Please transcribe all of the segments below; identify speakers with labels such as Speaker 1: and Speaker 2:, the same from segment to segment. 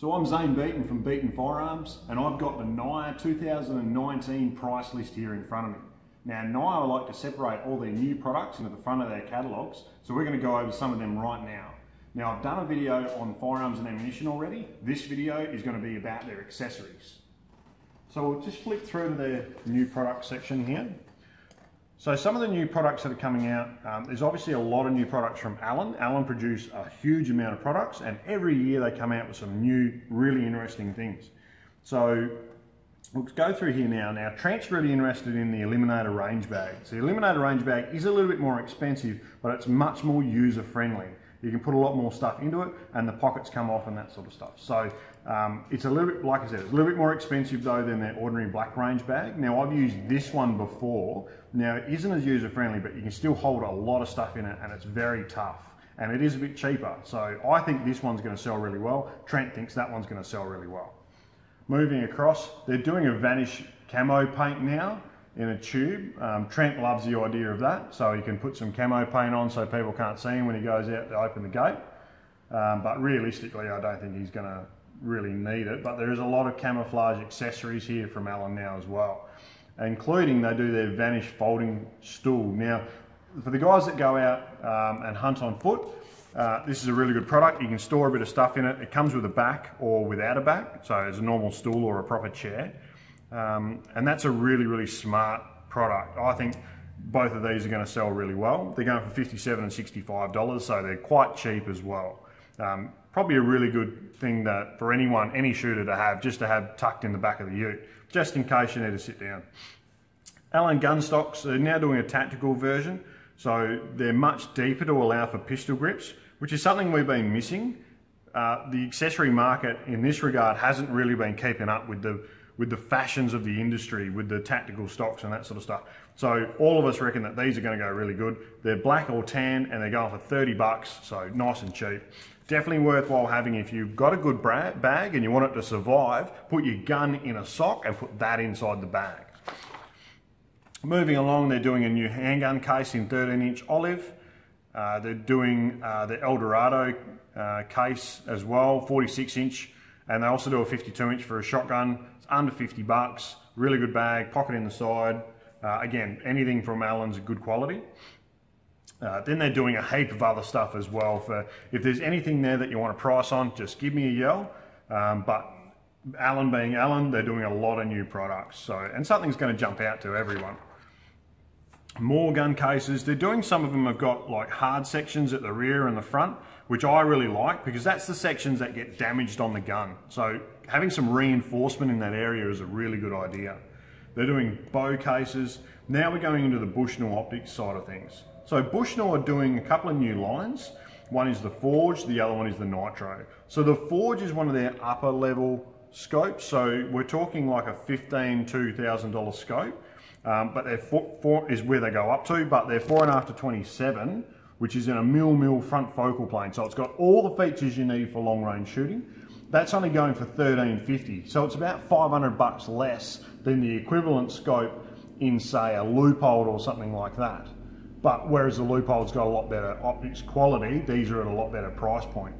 Speaker 1: So I'm Zaine Beaton from Beaton Firearms, and I've got the NIOA 2019 price list here in front of me. Now NIOA like to separate all their new products into the front of their catalogues, so we're going to go over some of them right now. Now I've done a video on firearms and ammunition already. This video is going to be about their accessories. So we'll just flick through to their new product section here. So some of the new products that are coming out, there's obviously a lot of new products from Allen. Allen produce a huge amount of products, and every year they come out with some new, really interesting things. So we'll go through here now. Now Trent's really interested in the Eliminator range bag. So the Eliminator range bag is a little bit more expensive, but it's much more user friendly. You can put a lot more stuff into it and the pockets come off and that sort of stuff. So it's a little bit, like I said, it's a little bit more expensive though than their ordinary black range bag. Now I've used this one before. Now it isn't as user friendly, but you can still hold a lot of stuff in it and it's very tough. And it is a bit cheaper. So I think this one's going to sell really well. Trent thinks that one's going to sell really well. Moving across, they're doing a Vanish camo paint now in a tube. Trent loves the idea of that, so he can put some camo paint on so people can't see him when he goes out to open the gate. But realistically, I don't think he's going to really need it. But there is a lot of camouflage accessories here from Allen now as well, including they do their Vanish folding stool. Now, for the guys that go out and hunt on foot, this is a really good product. You can store a bit of stuff in it. It comes with a back or without a back, so it's a normal stool or a proper chair. And that's a really, really smart product. I think both of these are going to sell really well. They're going for $57 and $65, so they're quite cheap as well. Probably a really good thing that for anyone, any shooter to have, just to have tucked in the back of the ute, just in case you need to sit down. Allen gun stocks are now doing a tactical version, so they're much deeper to allow for pistol grips, which is something we've been missing. The accessory market in this regard hasn't really been keeping up with the fashions of the industry, with the tactical stocks and that sort of stuff. So all of us reckon that these are going to go really good. They're black or tan and they're going for 30 bucks, so nice and cheap. Definitely worthwhile having if you've got a good bag and you want it to survive. Put your gun in a sock and put that inside the bag. Moving along, they're doing a new handgun case in 13-inch olive. They're doing the Eldorado case as well, 46-inch, and they also do a 52-inch for a shotgun. It's under 50 bucks, really good bag, pocket in the side. Again, anything from Allen's good quality. Then they're doing a heap of other stuff as well. For if there's anything there that you want a price on, just give me a yell. But Allen being Allen, they're doing a lot of new products. And something's going to jump out to everyone. More gun cases. They're doing, some of them have got like hard sections at the rear and the front, which I really like because that's the sections that get damaged on the gun. So having some reinforcement in that area is a really good idea. They're doing bow cases. Now we're going into the Bushnell optics side of things. So Bushnell are doing a couple of new lines. One is the Forge, the other one is the Nitro. So the Forge is one of their upper level scopes. So we're talking like a $1,500 to $2,000 scope. But their 4 is where they go up to, but they're 4.5 to 27, which is in a mil front focal plane. So it's got all the features you need for long range shooting. That's only going for $1,350. So it's about 500 bucks less than the equivalent scope in, say, a Leupold or something like that. But whereas the Leupold's got a lot better optics quality, these are at a lot better price point.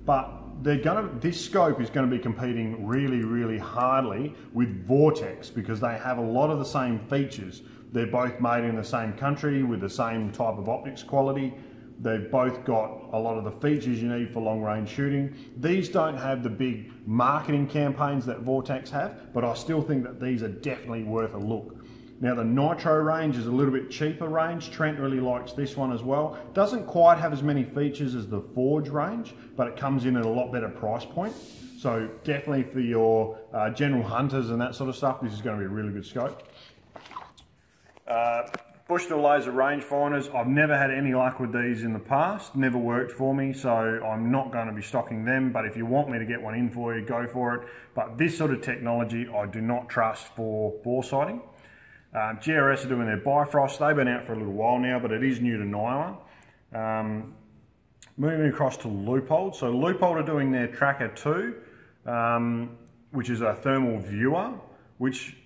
Speaker 1: But this scope is going to be competing really, really hardly with Vortex because they have a lot of the same features. They're both made in the same country with the same type of optics quality. They've both got a lot of the features you need for long range shooting. These don't have the big marketing campaigns that Vortex have, but I still think that these are definitely worth a look. Now the Nitro range is a little bit cheaper range. Trent really likes this one as well. Doesn't quite have as many features as the Forge range, but it comes in at a lot better price point. So definitely for your general hunters and that sort of stuff, this is going to be a really good scope. Bushnell laser rangefinders. I've never had any luck with these in the past. Never worked for me, so I'm not going to be stocking them. But if you want me to get one in for you, go for it. But this sort of technology I do not trust for bore sighting. GRS are doing their Bifrost. They've been out for a little while now, but it is new to NIOA. Moving across to Leupold. So Leupold are doing their Tracker 2, which is a thermal viewer,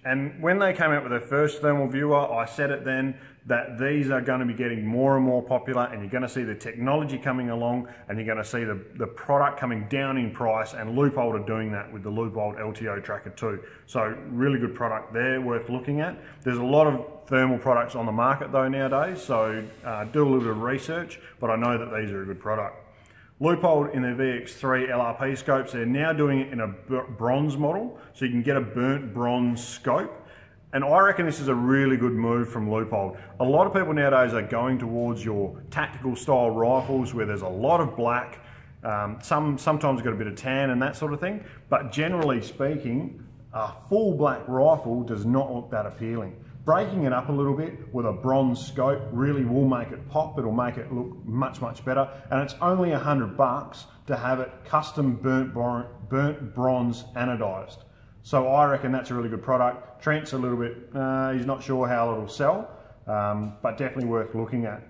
Speaker 1: And when they came out with their first thermal viewer, I said it then, that these are going to be getting more and more popular, and you're going to see the technology coming along, and you're going to see the product coming down in price, and Leupold are doing that with the Leupold LTO Tracker 2. So really good product there, worth looking at. There's a lot of thermal products on the market though nowadays, so do a little bit of research, but I know that these are a good product. Leupold in their VX3 LRP scopes, they're now doing it in a bronze model, so you can get a burnt bronze scope. And I reckon this is a really good move from Leupold. A lot of people nowadays are going towards your tactical style rifles where there's a lot of black, sometimes got a bit of tan and that sort of thing, but generally speaking, a full black rifle does not look that appealing. Breaking it up a little bit with a bronze scope really will make it pop. It'll make it look much, much better. And it's only $100 to have it custom burnt bronze anodized. So I reckon that's a really good product. Trent's a little bit, he's not sure how it'll sell, but definitely worth looking at.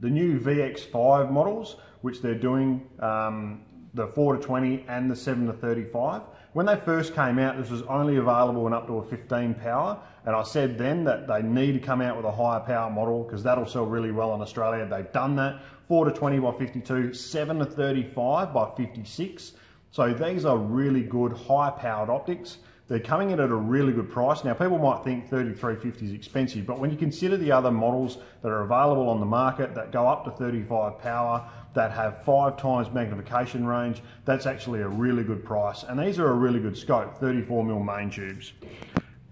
Speaker 1: The new VX5 models, which they're doing, the 4-20 and the 7-35. When they first came out, this was only available in up to a 15 power, and I said then that they need to come out with a higher power model because that'll sell really well in Australia. They've done that. 4-20 by 52, 7-35 by 56. So these are really good high powered optics. They're coming in at a really good price. Now people might think 3350 is expensive, but when you consider the other models that are available on the market that go up to 35 power, that have 5 times magnification range, that's actually a really good price. And these are a really good scope, 34mm main tubes.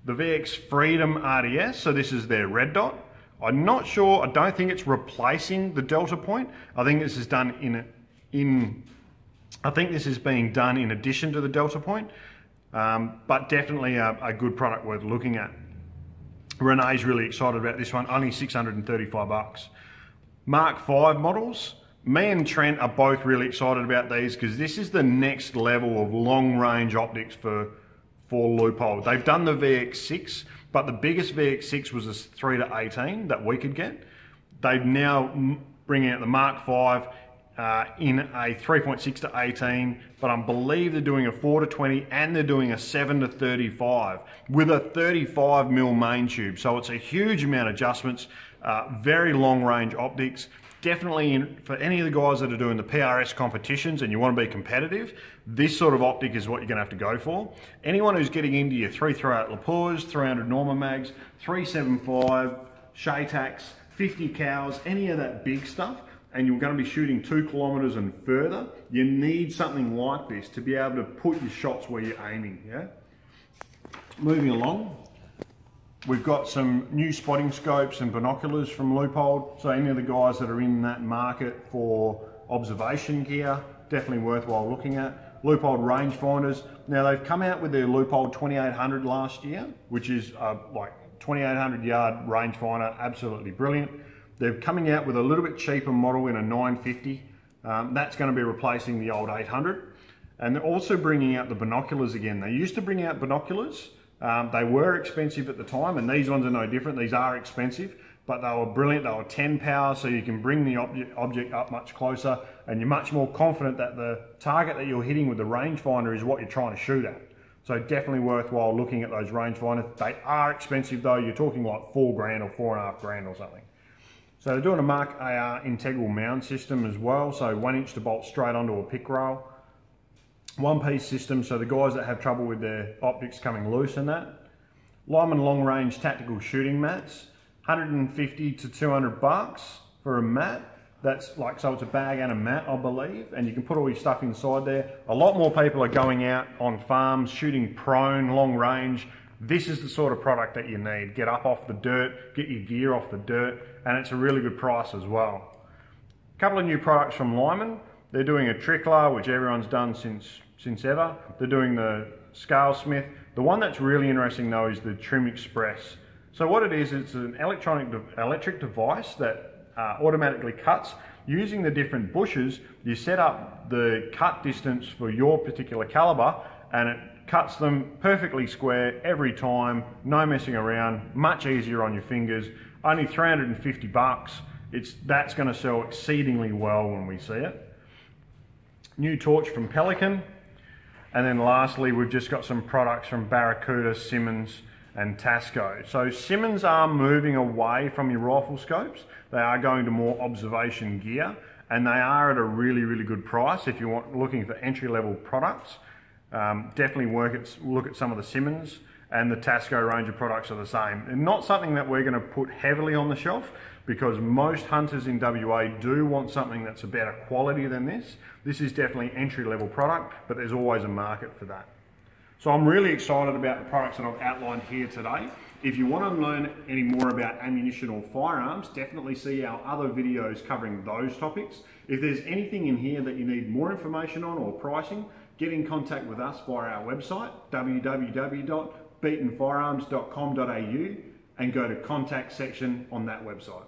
Speaker 1: The VX Freedom RDS, so this is their red dot. I'm not sure, I don't think it's replacing the Delta Point. I think this is done I think this is being done in addition to the Delta Point, but definitely a good product worth looking at. Renee's really excited about this one, only $635. Mark 5 models. Me and Trent are both really excited about these because this is the next level of long range optics for Leupold. They've done the VX6, but the biggest VX6 was a 3-18 that we could get. They've now bringing out the Mark 5 in a 3.6-18, but I believe they're doing a 4-20 and they're doing a 7-35 with a 35mm main tube. So it's a huge amount of adjustments, very long range optics. Definitely for any of the guys that are doing the PRS competitions and you want to be competitive, this sort of optic is what you're going to have to go for. Anyone who's getting into your 338 Lapurs, 300 Norma Mags, 375, Shaytacs, 50 Cows, any of that big stuff, and you're going to be shooting 2 kilometers and further, you need something like this to be able to put your shots where you're aiming. Yeah. Moving along. We've got some new spotting scopes and binoculars from Leupold. So any of the guys that are in that market for observation gear, definitely worthwhile looking at. Leupold rangefinders. Now they've come out with their Leupold 2800 last year, which is like 2800 yard rangefinder, absolutely brilliant. They're coming out with a little bit cheaper model in a 950. That's going to be replacing the old 800. And they're also bringing out the binoculars again. They used to bring out binoculars. They were expensive at the time, and these ones are no different. These are expensive, but they were brilliant. They were 10 power, so you can bring the object up much closer, and you're much more confident that the target that you're hitting with the rangefinder is what you're trying to shoot at. So definitely worthwhile looking at those rangefinders. They are expensive though. You're talking like $4 or $4.5 or something. So they're doing a Mark AR integral mount system as well. So 1 inch to bolt straight onto a pick rail. One-piece system, so the guys that have trouble with their optics coming loose and that. Lyman long range tactical shooting mats, 150 to 200 bucks for a mat. That's like, so it's a bag and a mat, I believe, and you can put all your stuff inside there. A lot more people are going out on farms, shooting prone, long range. This is the sort of product that you need. Get up off the dirt, get your gear off the dirt, and it's a really good price as well. A couple of new products from Lyman. They're doing a trickler, which everyone's done since ever. They're doing the scale smith. The one that's really interesting though is the Trim Express. So what it is, it's an electric device that automatically cuts. Using the different bushes, you set up the cut distance for your particular caliber, and it cuts them perfectly square every time, no messing around, much easier on your fingers. Only 350 bucks. That's going to sell exceedingly well when we see it. New torch from Pelican. And then lastly, we've just got some products from Barracuda, Simmons, and Tasco. So Simmons are moving away from your rifle scopes. They are going to more observation gear, and they are at a really, really good price. If you're looking for entry-level products, definitely look at some of the Simmons, and the Tasco range of products are the same. And not something that we're going to put heavily on the shelf, because most hunters in WA do want something that's a better quality than this. This is definitely entry-level product, but there's always a market for that. So I'm really excited about the products that I've outlined here today. If you want to learn any more about ammunition or firearms, definitely see our other videos covering those topics. If there's anything in here that you need more information on or pricing, get in contact with us via our website, www.beatonfirearms.com.au, and go to contact section on that website.